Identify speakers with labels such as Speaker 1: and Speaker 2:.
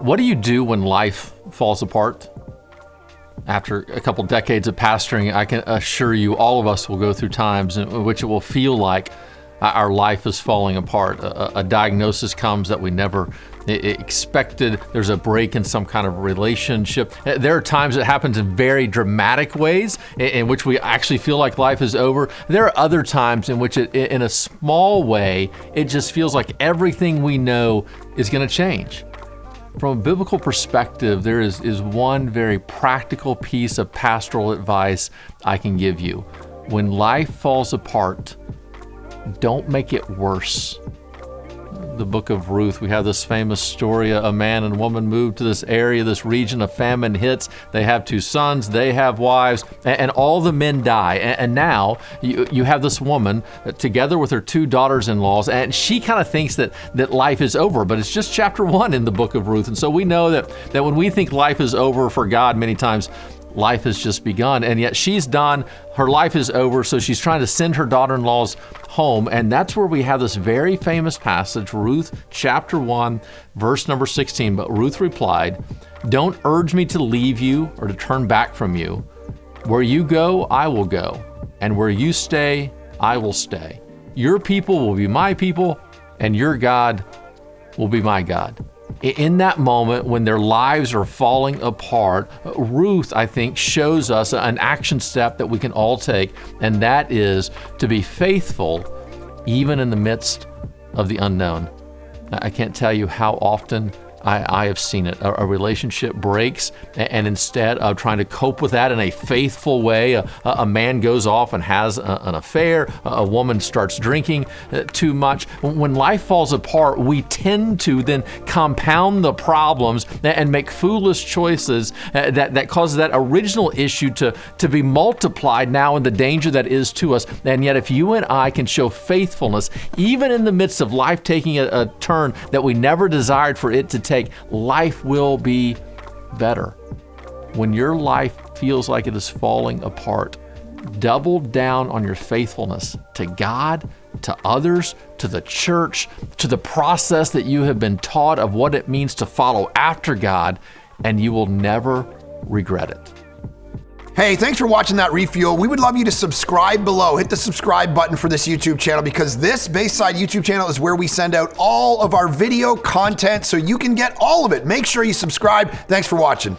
Speaker 1: What do you do when life falls apart? After a couple decades of pastoring, I can assure you all of us will go through times in which it will feel like our life is falling apart. A diagnosis comes that we never expected. There's a break in some kind of relationship. There are times it happens in very dramatic ways in which we actually feel like life is over. There are other times in which in a small way, it just feels like everything we know is going to change. From a biblical perspective, there is one very practical piece of pastoral advice I can give you. When life falls apart, don't make it worse. The book of Ruth, we have this famous story. A man and woman move to this area, this region of famine hits. They have 2 sons, they have wives, and all the men die. And now you have this woman together with her 2 daughters-in-laws, and she kind of thinks that life is over, but it's just chapter 1 in the book of Ruth. And so we know that when we think life is over for God, many times life has just begun, and yet she's done, her life is over, so she's trying to send her daughter-in-laws home, and that's where we have this very famous passage, Ruth chapter 1, verse number 16. But Ruth replied, "Don't urge me to leave you or to turn back from you. Where you go, I will go, and where you stay, I will stay. Your people will be my people, and your God will be my God." In that moment when their lives are falling apart, Ruth, I think, shows us an action step that we can all take, and that is to be faithful even in the midst of the unknown. I can't tell you how often I have seen it. A relationship breaks, and instead of trying to cope with that in a faithful way, a man goes off and has an affair, a woman starts drinking too much. When life falls apart, we tend to then compound the problems and make foolish choices that causes that original issue to be multiplied now in the danger that is to us. And yet if you and I can show faithfulness, even in the midst of life taking a turn that we never desired for it to take, life will be better. When your life feels like it is falling apart, double down on your faithfulness to God, to others, to the church, to the process that you have been taught of what it means to follow after God, and you will never regret it.
Speaker 2: Hey, thanks for watching that Refuel. We would love you to subscribe below. Hit the subscribe button for this YouTube channel, because this Bayside YouTube channel is where we send out all of our video content so you can get all of it. Make sure you subscribe. Thanks for watching.